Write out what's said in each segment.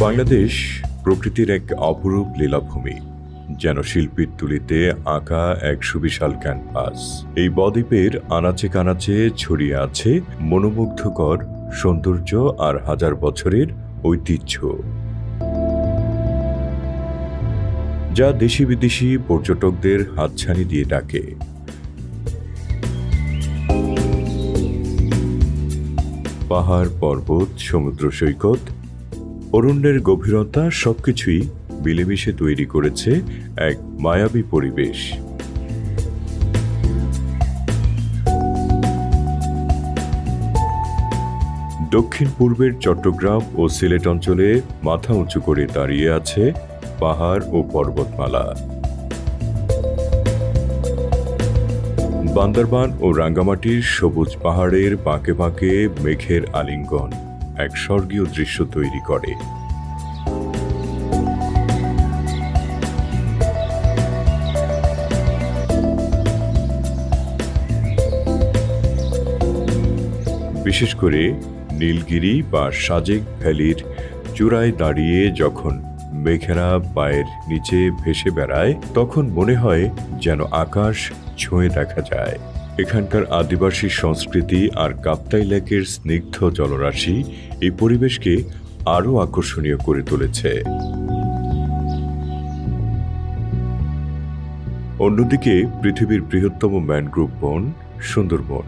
বাংলাদেশ প্রকৃতির এক অপরূপ লীলাভূমি, যেন শিল্পীর তুলিতে আঁকা এক সুবিশাল ক্যানভাস। এই বদ্বীপের আনাচে কানাচে ছড়িয়ে আছে মনোমুগ্ধকর সৌন্দর্য আর হাজার বছরের ঐতিহ্য, যা দেশি বিদেশি পর্যটকদের হাতছানি দিয়ে ডাকে। পাহাড়, পর্বত, সমুদ্র সৈকত, অরণ্যের গভীরতা সবকিছুই মিলেমিশে তৈরি করেছে এক মায়াবী পরিবেশ। দক্ষিণ পূর্বের চট্টগ্রাম ও সিলেট অঞ্চলে মাথা উঁচু করে দাঁড়িয়ে আছে পাহাড় ও পর্বতমালা। বান্দরবান ও রাঙ্গামাটির সবুজ পাহাড়ের বাঁকে বাঁকে মেঘের আলিঙ্গন এক স্বর্গীয় দৃশ্য তৈরি করে। বিশেষ করে নীলগিরি বা সাজেক ভ্যালির চূড়ায় দাঁড়িয়ে যখন মেঘেরা পায়ের নিচে ভেসে বেড়ায়, তখন মনে হয় যেন আকাশ ছুঁয়ে দেখা যায়। এখানকার আদিবাসী সংস্কৃতি আর কাপ্তাই লেকের স্নিগ্ধ জলরাশি এই পরিবেশকে আরও আকর্ষণীয় করে তুলেছে। অন্যদিকে পৃথিবীর বৃহত্তম ম্যানগ্রোভ বন সুন্দরবন,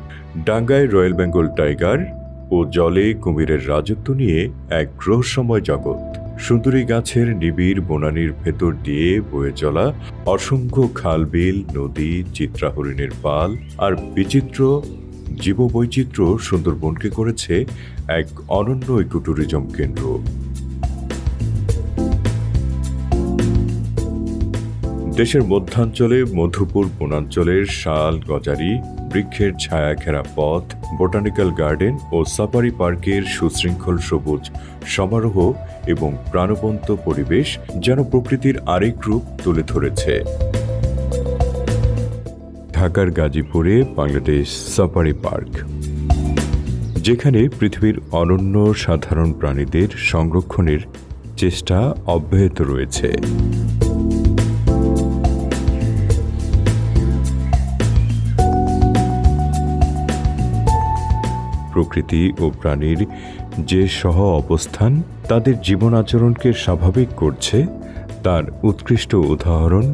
ডাঙ্গায় রয়্যাল বেঙ্গল টাইগার ও জলে কুমিরের রাজত্ব নিয়ে এক রহস্যময় জগৎ। সুন্দরী গাছের নিবিড় বনানীর ভেতর দিয়ে বয়ে চলা অসংখ্য খাল, বিল, নদী, চিত্রা হরিণের পাল আর বিচিত্র জীববৈচিত্র্য সুন্দরবনকে করেছে এক অনন্য ইকোট্যুরিজম কেন্দ্র। দেশের মধ্যাঞ্চলে মধুপুর বনাঞ্চলের শাল, গজারি, বৃক্ষের ছায়া ঘেরা পথ, বোটানিক্যাল গার্ডেন ও সাফারি পার্কের সুশৃঙ্খল সবুজ সমারোহ এবং প্রাণবন্ত পরিবেশ যেন প্রকৃতির আরেক রূপ তুলে ধরেছে। ঢাকার গাজীপুরে বাংলাদেশ সাফারি পার্ক, যেখানে পৃথিবীর অনন্য সাধারণ প্রাণীদের সংরক্ষণের চেষ্টা অব্যাহত রয়েছে। প্রকৃতি ও প্রাণীর যে সহ অবস্থান তাদের জীবন আচরণকে স্বাভাবিক করছে, তার উৎকৃষ্ট উদাহরণ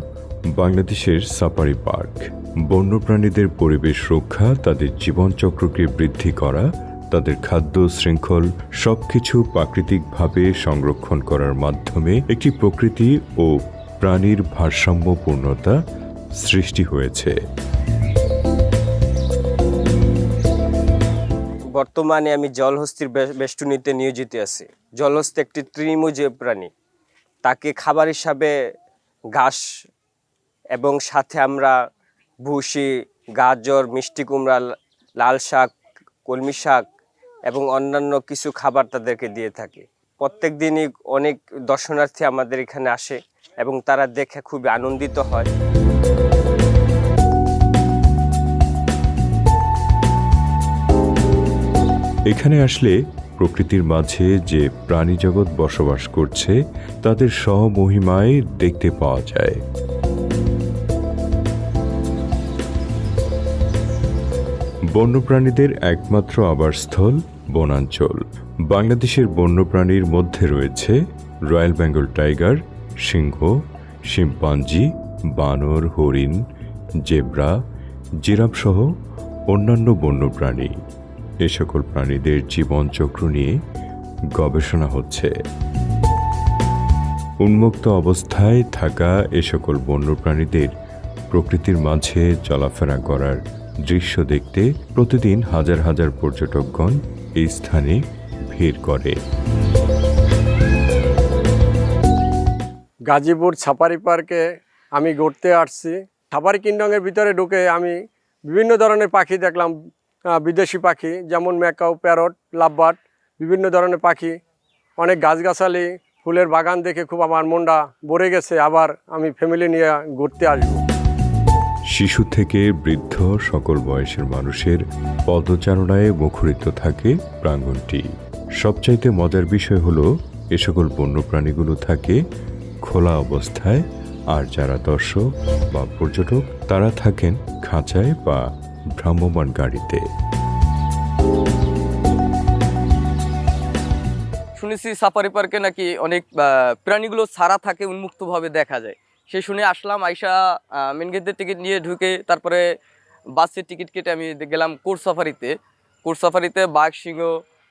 বাংলাদেশের সাফারি পার্ক। বন্যপ্রাণীদের পরিবেশ রক্ষা, তাদের জীবনচক্রকে বৃদ্ধি করা, তাদের খাদ্য শৃঙ্খল সবকিছু প্রাকৃতিকভাবে সংরক্ষণ করার মাধ্যমে একটি প্রকৃতি ও প্রাণীর ভারসাম্যপূর্ণতা সৃষ্টি হয়েছে। বর্তমানে আমি জলহস্তির বেষ্টনীতে নিয়োজিত আছি। জলহস্তি একটি তৃণভোজী প্রাণী। তাকে খাবার হিসাবে ঘাস এবং সাথে আমরা ভুসি, গাজর, মিষ্টি কুমড়া, লাল শাক, কলমি শাক এবং অন্যান্য কিছু খাবার তাদেরকে দিয়ে থাকি। প্রত্যেক দিনই অনেক দর্শনার্থী আমাদের এখানে আসে এবং তারা দেখে খুবই আনন্দিত হয়। এখানে আসলে প্রকৃতির মাঝে যে প্রাণী জগৎ বসবাস করছে তাদের সহমহিমায় দেখতে পাওয়া যায়। বন্যপ্রাণীদের একমাত্র আবাসস্থল বনাঞ্চল। বাংলাদেশের বন্যপ্রাণীর মধ্যে রয়েছে রয়্যাল বেঙ্গল টাইগার, সিংহ, শিম্পাঞ্জি, বানর, হরিণ, জেব্রা, জিরাফ সহ অন্যান্য বন্যপ্রাণী। এ সকল প্রাণীদের জীবনচক্র নিয়ে গবেষণা হচ্ছে। উন্মুক্ত অবস্থায় থাকা এ সকল বন্যপ্রাণীদের প্রকৃতির মাঝে চলাফেরা করার দৃশ্য দেখতে প্রতিদিন হাজার হাজার পর্যটকগণ এই স্থানে ভিড় করে। গাজীপুর সাফারি পার্কে আমি ঘুরতে আসছি। সাফারি কিংডমের ভিতরে ঢুকে আমি বিভিন্ন ধরনের পাখি দেখলাম, বিদেশি পাখি যেমন ম্যাকাও, প্যারট, লাভবার্ড, বিভিন্ন ধরনের পাখি, অনেক গাছগাছালি, ফুলের বাগান দেখে খুব আমার মনটা ভরে গেছে। আবার আমি ফ্যামিলি নিয়ে ঘুরতে আসব। শিশু থেকে বৃদ্ধ সকল বয়সের মানুষের পদচারণায় মুখরিত থাকে প্রাঙ্গণটি। সবচাইতে মজার বিষয় হলো এ সকল বন্যপ্রাণীগুলো থাকে খোলা অবস্থায়, আর যারা দর্শক বা পর্যটক তারা থাকেন খাঁচায় বা ভ্রাম্যমাণ গাড়িতে। শুনেছি সাফারি পার্কে নাকি অনেক প্রাণীগুলো ছাড়া থাকে, উন্মুক্তভাবে দেখা যায়। সে শুনে আসলাম, আইসা মেন গেটের টিকিট নিয়ে ঢুকে তারপরে বাসের টিকিট কেটে আমি গেলাম কোর্ট সাফারিতে। কোর্ট সাফারিতে বাঘ, সিংহ,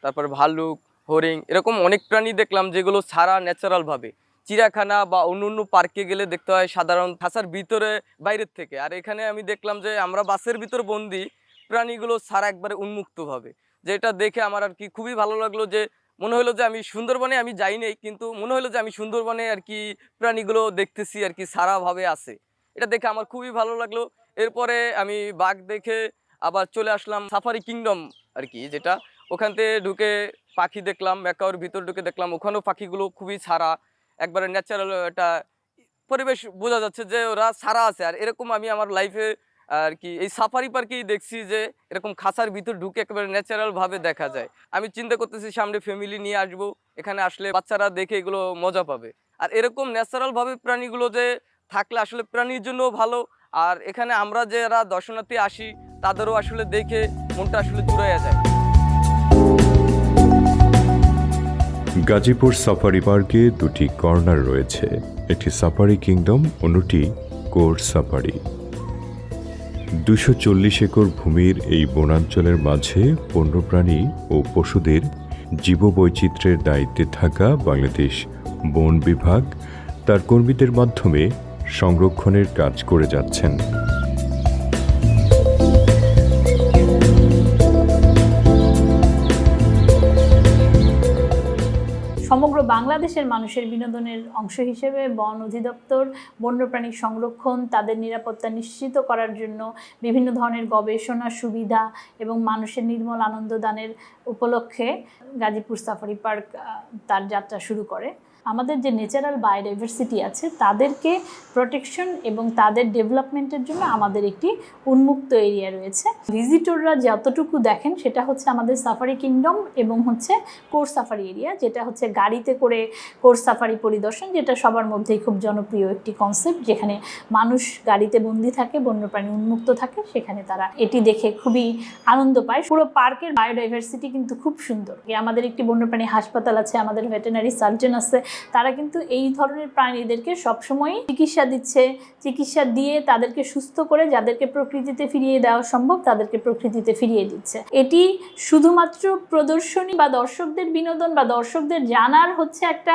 তারপরে ভাল্লুক, হরিণ এরকম অনেক প্রাণী দেখলাম যেগুলো ছাড়া ন্যাচারালভাবে। চিড়িয়াখানা বা অন্য অন্য পার্কে গেলে দেখতে হয় সাধারণ খাঁচার ভিতরে বাইরের থেকে, আর এখানে আমি দেখলাম যে আমরা বাসের ভিতর বন্দি, প্রাণীগুলো ছাড়া একবারে উন্মুক্তভাবে। যেটা দেখে আমার আর কি খুবই ভালো লাগলো, যে মনে হলো যে আমি সুন্দরবনে আমি যাইনি, কিন্তু মনে হলো যে আমি সুন্দরবনে আর কি প্রাণীগুলো দেখতেছি আর কি সারাভাবে আছে। এটা দেখে আমার খুবই ভালো লাগলো। এরপরে আমি বাঘ দেখে আবার চলে আসলাম সাফারি কিংডম আর কি, যেটা ওখান থেকে ঢুকে পাখি দেখলাম, ম্যাকাওর ভিতর ঢুকে দেখলাম ওখানেও পাখিগুলো খুবই ছাড়া, একবারে ন্যাচারাল একটা পরিবেশ বোঝা যাচ্ছে যে ওরা ছাড়া আছে। আর এরকম আমি আমার লাইফে আর কি এই সাফারি পার্কেই দেখছি যে এরকম খাঁচার ভিতর ঢুকে একেবারে ন্যাচারাল ভাবে দেখা যায়। আমি চিন্তা করতেছি সামনে ফ্যামিলি নিয়ে আসবো, এখানে আসলে বাচ্চারা দেখে এগুলো মজা পাবে। আর এরকম ন্যাচারাল ভাবে প্রাণীগুলো যে থাকলে আসলে প্রাণীর জন্য ভালো, আর এখানে আমরা যারা দর্শনার্থী আসি তাদেরও আসলে দেখে মনটা আসলে জুড়াইয়া যায়। গাজীপুর সাফারি পার্কে দুটি কর্নার রয়েছে, একটি সাফারি কিংডম, অন্যটি কোর্ট সাফারি। 240 একর ভূমির এই বনাঞ্চলের মাঝে বন্যপ্রাণী ও পশুদের জীববৈচিত্র্যের দায়িত্বে থাকা বাংলাদেশ বন বিভাগ তার কর্মীদের মাধ্যমে সংরক্ষণের কাজ করে যাচ্ছেন। সমগ্র বাংলাদেশের মানুষের বিনোদনের অংশ হিসেবে বন অধিদপ্তর বন্যপ্রাণী সংরক্ষণ, তাদের নিরাপত্তা নিশ্চিত করার জন্য বিভিন্ন ধরনের গবেষণা সুবিধা এবং মানুষের নির্মল আনন্দ দানের উপলক্ষে গাজীপুর সাফারি পার্ক তার যাত্রা শুরু করে। আমাদের যে ন্যাচারাল বায়োডাইভার্সিটি আছে তাদেরকে প্রোটেকশন এবং তাদের ডেভেলপমেন্টের জন্য আমাদের একটি উন্মুক্ত এরিয়া রয়েছে। ভিজিটররা যতটুকু দেখেন সেটা হচ্ছে আমাদের সাফারি কিংডম এবং হচ্ছে কোর্ট সাফারি এরিয়া, যেটা হচ্ছে গাড়িতে করে কোর্ট সাফারি পরিদর্শন, যেটা সবার মধ্যেই খুব জনপ্রিয় একটি কনসেপ্ট, যেখানে মানুষ গাড়িতে বন্দি থাকে, বন্যপ্রাণী উন্মুক্ত থাকে, সেখানে তারা এটি দেখে খুবই আনন্দ পায়। পুরো পার্কের বায়োডাইভার্সিটি কিন্তু খুব সুন্দর। আমাদের একটি বন্যপ্রাণী হাসপাতাল আছে, আমাদের ভেটেরিনারি সার্জন আছে, তারা কিন্তু এই ধরনের প্রাণীদেরকে সবসময়ই চিকিৎসা দিচ্ছে, চিকিৎসা দিয়ে তাদেরকে সুস্থ করে যাদেরকে প্রকৃতিতে ফিরিয়ে দেওয়া সম্ভব তাদেরকে প্রকৃতিতে ফিরিয়ে দিচ্ছে। এটি শুধুমাত্র প্রদর্শনী বা দর্শকদের বিনোদন বা দর্শকদের জানার হচ্ছে একটা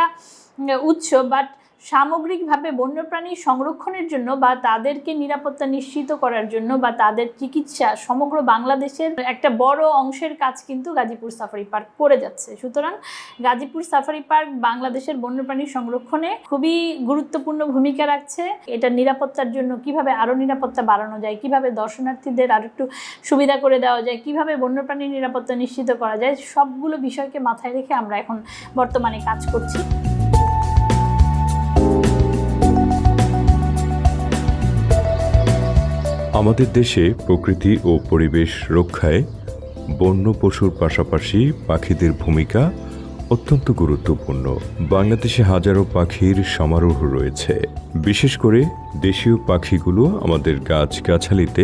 উৎস, বাট সামগ্রিকভাবে বন্যপ্রাণী সংরক্ষণের জন্য বা তাদেরকে নিরাপত্তা নিশ্চিত করার জন্য বা তাদের চিকিৎসা সমগ্র বাংলাদেশের একটা বড় অংশের কাজ কিন্তু গাজীপুর সাফারি পার্ক করে যাচ্ছে। সুতরাং গাজীপুর সাফারি পার্ক বাংলাদেশের বন্যপ্রাণী সংরক্ষণে খুবই গুরুত্বপূর্ণ ভূমিকা রাখছে। এটা নিরাপত্তার জন্য কিভাবে আরও নিরাপত্তা বাড়ানো যায়, কিভাবে দর্শনার্থীদের আরও একটু সুবিধা করে দেওয়া যায়, কিভাবে বন্যপ্রাণীর নিরাপত্তা নিশ্চিত করা যায়, সবগুলো বিষয়কে মাথায় রেখে আমরা এখন বর্তমানে কাজ করছি। আমাদের দেশে প্রকৃতি ও পরিবেশ রক্ষায় বন্য পশুর পাশাপাশি পাখিদের ভূমিকা অত্যন্ত গুরুত্বপূর্ণ। বাংলাদেশে হাজারো পাখির সমারোহ রয়েছে। বিশেষ করে দেশীয় পাখিগুলো আমাদের গাছগাছালিতে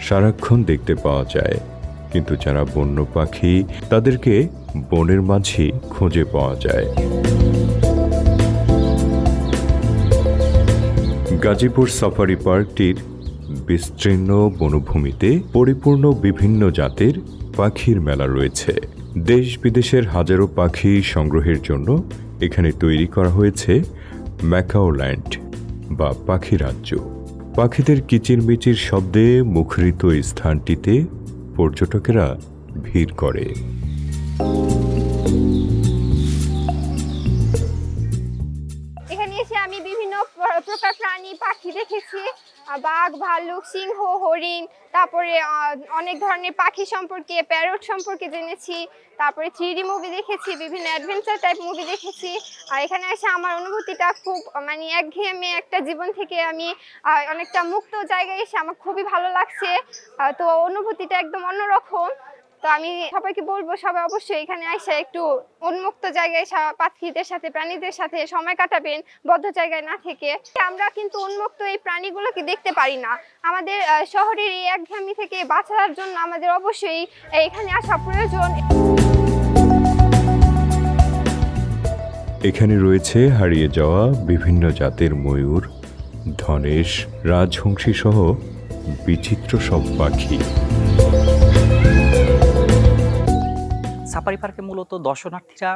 সারাক্ষণ দেখতে পাওয়া যায়, কিন্তু যারা বন্য পাখি তাদেরকে বনের মাঝেই খুঁজে পাওয়া যায়। গাজীপুর সাফারি পার্কটির বিস্তীর্ণ বনভূমিতে পরিপূর্ণ বিভিন্ন জাতের পাখির মেলা রয়েছে। দেশ বিদেশের হাজারো পাখি সংগ্রহের জন্য এখানে তৈরি করা হয়েছে ম্যাকাও ল্যান্ড বা পাখি রাজ্য। পাখিদের কিচিরমিচির শব্দে মুখরিত এই স্থানটিতে পর্যটকেরা ভিড় করে। এখানে এসে আমি বিভিন্ন প্রকার প্রাণী পাখি দেখেছি, বাঘ, ভাল্লুক, সিংহ, হরিণ, তারপরে অনেক ধরনের পাখি সম্পর্কে, প্যারট সম্পর্কে জেনেছি, তারপরে 3D মুভি দেখেছি, বিভিন্ন অ্যাডভেঞ্চার টাইপ মুভি দেখেছি। আর এখানে এসে আমার অনুভূতিটা খুব মানে একঘেয়েমি একটা জীবন থেকে আমি অনেকটা মুক্ত জায়গায় এসে আমার খুবই ভালো লাগছে। তো অনুভূতিটা একদম অন্যরকম। তো আমি সবাইকে বলবো সবাই অবশ্যই এখানে এসে একটু উন্মুক্ত জায়গায় পাখিদের সাথে প্রাণীদের সাথে সময় কাটাবেন, বদ্ধ জায়গায় না থেকে। আমরা কিন্তু উন্মুক্ত এই প্রাণীগুলোকে দেখতে পারি না। আমাদের শহরের এই একঘেয়েমি থেকে বাঁচার জন্য আমাদের অবশ্যই এখানে আসা প্রয়োজন। এখানে রয়েছে হারিয়ে যাওয়া বিভিন্ন জাতের ময়ূর, ধনেশ, রাজহংসী সহ বিচিত্র সব পাখি। সাফারি পার্কে মূলত দর্শনার্থীরা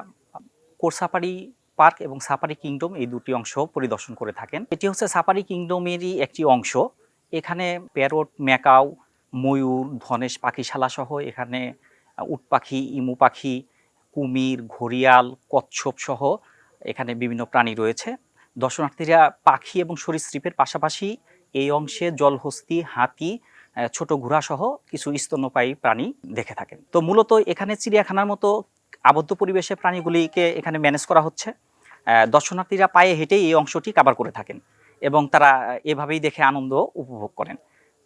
কোর সাফারি পার্ক এবং সাফারি কিংডম এই দুটি অংশ পরিদর্শন করে থাকেন। এটি হচ্ছে সাফারি কিংডমেরই একটি অংশ। এখানে প্যারট, ম্যাকাও, ময়ূর, ধনেশ পাখিশালা সহ এখানে উট পাখি, ইমু পাখি, কুমির, ঘড়িয়াল, কচ্ছপ সহ এখানে বিভিন্ন প্রাণী রয়েছে। দর্শনার্থীরা পাখি এবং সরীসৃপের পাশাপাশি এই অংশে জলহস্তি, হাতি, ছোট ঘোড়া সহ কিছু স্তন্যপায়ী প্রাণী দেখে থাকেন। তো মূলত এখানে চিড়িয়াখানার মতো আবদ্ধ পরিবেশে প্রাণীগুলিকে এখানে ম্যানেজ করা হচ্ছে। দর্শনার্থীরা পায়ে হেঁটেই এই অংশটি কভার করে থাকেন এবং তারা এভাবেই দেখে আনন্দ উপভোগ করেন।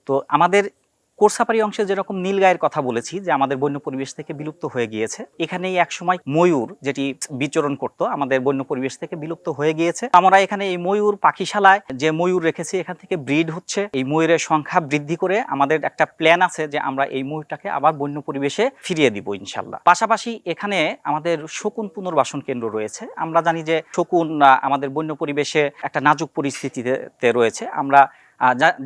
তো আমাদের কোর সাফারি অংশে যেরকম নীলগাইয়ের কথা বলেছি যে আমাদের বন্য পরিবেশ থেকে বিলুপ্ত হয়ে গিয়েছে, এখানেই একসময় ময়ূর যেটি বিচরণ করত আমাদের বন্য পরিবেশ থেকে বিলুপ্ত হয়ে গিয়েছে। আমরা এখানে এই ময়ূর পাখিশালায় যে ময়ূর রেখেছি এখান থেকে ব্রিড হচ্ছে। এই ময়ূরের সংখ্যা বৃদ্ধি করে আমাদের একটা প্ল্যান আছে যে আমরা এই ময়ূরটাকে আবার বন্য পরিবেশে ফিরিয়ে দিব ইনশাল্লাহ। পাশাপাশি এখানে আমাদের শকুন পুনর্বাসন কেন্দ্র রয়েছে। আমরা জানি যে শকুন আমাদের বন্য পরিবেশে একটা নাজুক পরিস্থিতিতে রয়েছে। আমরা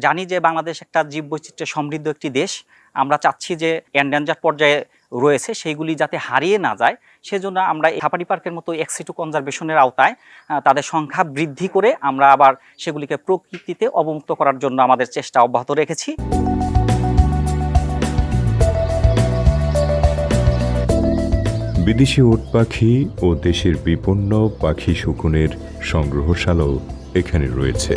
জানি যে বাংলাদেশ একটা জীববৈচিত্র্যে সমৃদ্ধ একটি দেশ। আমরা চাচ্ছি যে এন্ডেঞ্জার পর্যায়ে রয়েছে সেইগুলি যাতে হারিয়ে না যায়, সেজন্য আমরা সাফারি পার্কের মতো এক্সিটু কনজারভেশনের আওতায় তাদের সংখ্যা বৃদ্ধি করে আমরা আবার সেগুলিকে প্রকৃতিতে অবমুক্ত করার জন্য আমাদের চেষ্টা অব্যাহত রেখেছি। বিদেশি উট পাখি ও দেশের বিপন্ন পাখি শকুনের সংগ্রহশালাও এখানে রয়েছে।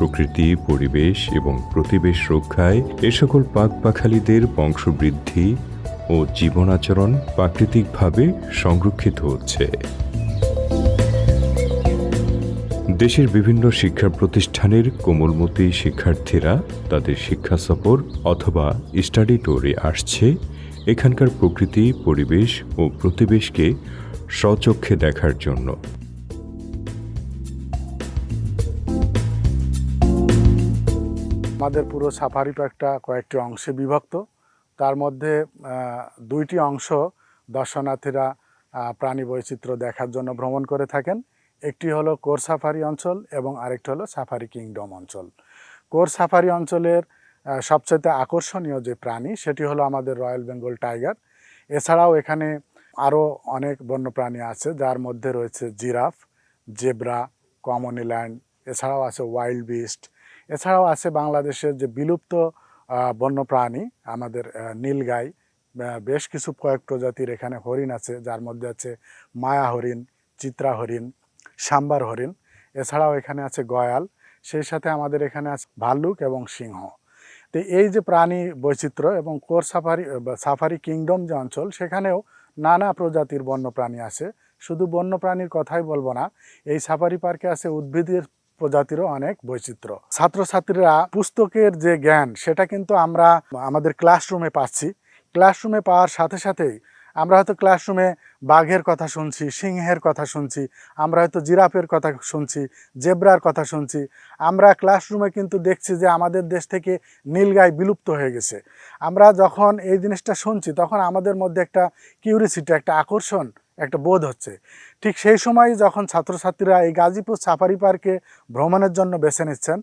প্রকৃতি, পরিবেশ এবং প্রতিবেশ রক্ষায় এ সকল পাখপাখালিদের বংশবৃদ্ধি ও জীবনাচরণ প্রাকৃতিকভাবে সংরক্ষিত হচ্ছে। দেশের বিভিন্ন শিক্ষা প্রতিষ্ঠানের কোমলমতি শিক্ষার্থীরা তাদের শিক্ষা সফর অথবা স্টাডি ট্যুরে আসছে এখানকার প্রকৃতি, পরিবেশ ও প্রতিবেশকে স্বচক্ষে দেখার জন্য। আমাদের পুরো সাফারি পার্কটা কয়েকটি অংশে বিভক্ত। তার মধ্যে দুইটি অংশ দর্শনার্থীরা প্রাণী বৈচিত্র্য দেখার জন্য ভ্রমণ করে থাকেন। একটি হলো কোর সাফারি অঞ্চল এবং আরেকটি হলো সাফারি কিংডম অঞ্চল। কোর সাফারি অঞ্চলের সবচেয়ে আকর্ষণীয় যে প্রাণী সেটি হলো আমাদের রয়্যাল বেঙ্গল টাইগার। এছাড়াও এখানে আরও অনেক বন্যপ্রাণী আছে, যার মধ্যে রয়েছে জিরাফ, জেব্রা, কমন এল্যান্ড, এছাড়াও আছে ওয়াইল্ড বিস্ট, এছাড়াও আছে বাংলাদেশের যে বিলুপ্ত বন্যপ্রাণী আমাদের নীলগাই, বেশ কিছু কয়েক প্রজাতির এখানে হরিণ আছে, যার মধ্যে আছে মায়া হরিণ, চিত্রা হরিণ, সাম্বার হরিণ। এছাড়াও এখানে আছে গয়াল, সেই সাথে আমাদের এখানে আছে ভাল্লুক এবং সিংহ। তো এই যে প্রাণী বৈচিত্র্য এবং কোর সাফারি কিংডম যে অঞ্চল, সেখানেও নানা প্রজাতির বন্যপ্রাণী আছে। শুধু বন্যপ্রাণীর কথাই বলবো না, এই সাফারি পার্কে আছে উদ্ভিদের প্রজাতিরও অনেক বৈচিত্র্য। ছাত্রছাত্রীরা পুস্তকের যে জ্ঞান সেটা কিন্তু আমরা আমাদের ক্লাসরুমে পাচ্ছি। ক্লাসরুমে পাওয়ার সাথে সাথেই আমরা হয়তো ক্লাসরুমে বাঘের কথা শুনছি, সিংহের কথা শুনছি, আমরা হয়তো জিরাফের কথা শুনছি, জেব্রার কথা শুনছি। আমরা ক্লাসরুমে কিন্তু দেখছি যে আমাদের দেশ থেকে নীলগাই বিলুপ্ত হয়ে গেছে। আমরা যখন এই জিনিসটা শুনছি তখন আমাদের মধ্যে একটা কিউরিসিটি, একটা আকর্ষণ, একটা বোধ হচ্ছে। ঠিক সেই সময় যখন ছাত্রছাত্রীরা এই গাজীপুর সাফারি পার্কে ভ্রমণের জন্য বেছে নিচ্ছেন,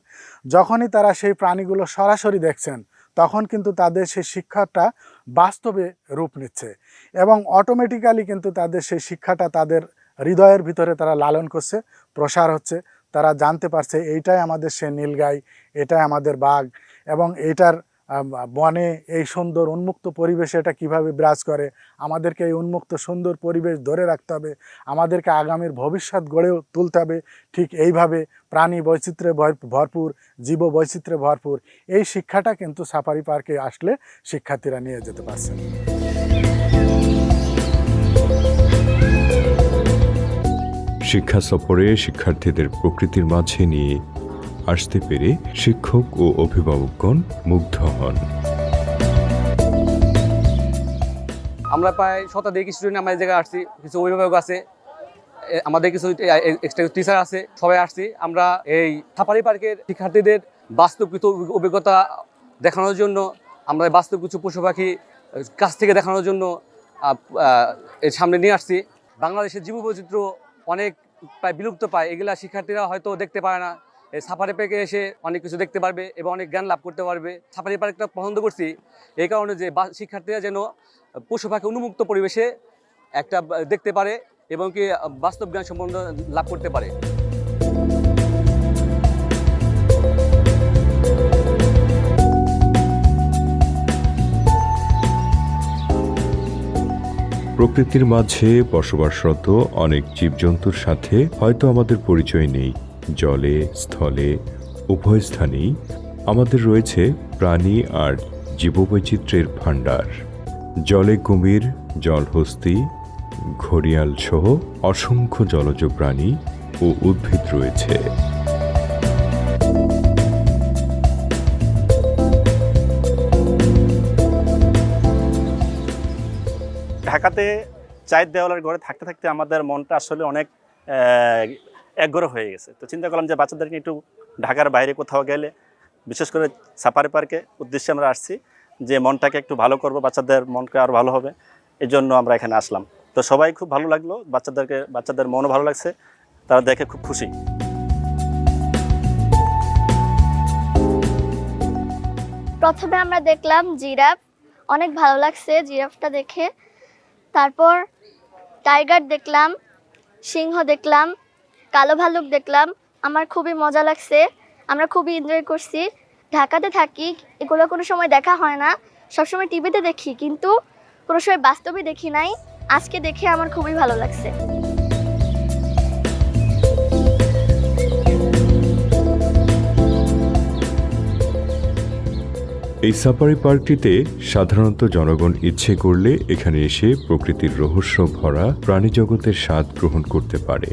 যখনই তারা সেই প্রাণীগুলো সরাসরি দেখছেন, তখন কিন্তু তাদের সেই শিক্ষাটা বাস্তবে রূপ নিচ্ছে এবং অটোমেটিক্যালি কিন্তু তাদের সেই শিক্ষাটা তাদের হৃদয়ের ভিতরে তারা লালন করছে, প্রসার হচ্ছে। তারা জানতে পারছে এইটাই আমাদের সে নীলগাই, এটাই আমাদের বাঘ এবং এইটার বনে এই সুন্দর উন্মুক্ত পরিবেশে এটা কীভাবে বিরাজ করে। আমাদেরকে এই উন্মুক্ত সুন্দর পরিবেশ ধরে রাখতে হবে, আমাদেরকে আগামীর ভবিষ্যৎ গড়ে তুলতে হবে ঠিক এইভাবে, প্রাণী বৈচিত্র্যে ভরপুর, জীব বৈচিত্র্যে ভরপুর। এই শিক্ষাটা কিন্তু সাফারি পার্কে আসলে শিক্ষার্থীরা নিয়ে যেতে পারছেন। শিক্ষা সফরে শিক্ষার্থীদের প্রকৃতির মাঝে নিয়ে আসতে পেরে শিক্ষক ও অভিভাবকগণ মুগ্ধ হন। আমরা প্রায় শতাধিক স্টুডেন্ট আমরা এই জায়গায় আসছি, কিছু অভিভাবক আছে, আমাদের কিছু এক্সট্রা টিচার আছে, সবাই আসছি আমরা এই সাফারি পার্কের শিক্ষার্থীদের বাস্তব কিছু অভিজ্ঞতা দেখানোর জন্য, আমরা বাস্তব কিছু পশু পাখি কাছ থেকে দেখানোর জন্য এর সামনে নিয়ে আসছি। বাংলাদেশের জীববৈচিত্র্য অনেক প্রায় বিলুপ্ত পায়, এগুলা শিক্ষার্থীরা হয়তো দেখতে পারে না। এই সাফারি পার্কে এসে অনেক কিছু দেখতে পারবে এবং অনেক জ্ঞান লাভ করতে পারবে। সাফারি পার্কটা পছন্দ করছি এই কারণে যে শিক্ষার্থীরা যেন পশু পাখি উন্মুক্ত পরিবেশে একটা দেখতে পারে এবং কি বাস্তব জ্ঞান সম্বন্ধে লাভ করতে পারে। প্রকৃতির মাঝে বসবাসরত অনেক জীবজন্তুর সাথে হয়তো আমাদের পরিচয় নেই। জলে স্থলে উভয় স্থানেই আমাদের রয়েছে প্রাণী আর জীববৈচিত্র্যের ভাণ্ডার। জলে কুমির, জলহস্তি, ঘড়িয়াল সহ অসংখ্য জলজ প্রাণী ও উদ্ভিদ রয়েছে। ঢাকাতে চায়ের দেওয়ালের ঘরে থাকতে থাকতে আমাদের মনটা আসলে অনেক একঘরে হয়ে গেছে। তো চিন্তা করলাম যে বাচ্চাদেরকে একটু ঢাকার বাইরে কোথাও গেলে, বিশেষ করে সাফারি পার্কে উদ্দেশ্যে আমরা আসছি যে মনটাকে একটু ভালো করব, বাচ্চাদের মনকে আরও ভালো হবে, এই জন্য আমরা এখানে আসলাম। তো সবাই খুব ভালো লাগলো, বাচ্চাদের মনও ভালো লাগছে, তারা দেখে খুব খুশি। প্রথমে আমরা দেখলাম জিরাফ, অনেক ভালো লাগছে জিরাফটা দেখে। তারপর টাইগার দেখলাম, সিংহ দেখলাম, কালো ভালুক দেখলাম, আমার খুবই মজা লাগছে, আমরা খুবই এনজয় করছি। ঢাকাতে থাকি, এগুলো কোনো সময় দেখা হয় না, সবসময় টিভিতে দেখি কিন্তু কোনো সময় বাস্তবে দেখি নাই। আজকে দেখে আমার খুবই ভালো লাগছে। এই সাফারি পার্কটিতে সাধারণত জনগণ ইচ্ছে করলে এখানে এসে প্রকৃতির রহস্য ভরা প্রাণীজগতের স্বাদ গ্রহণ করতে পারে।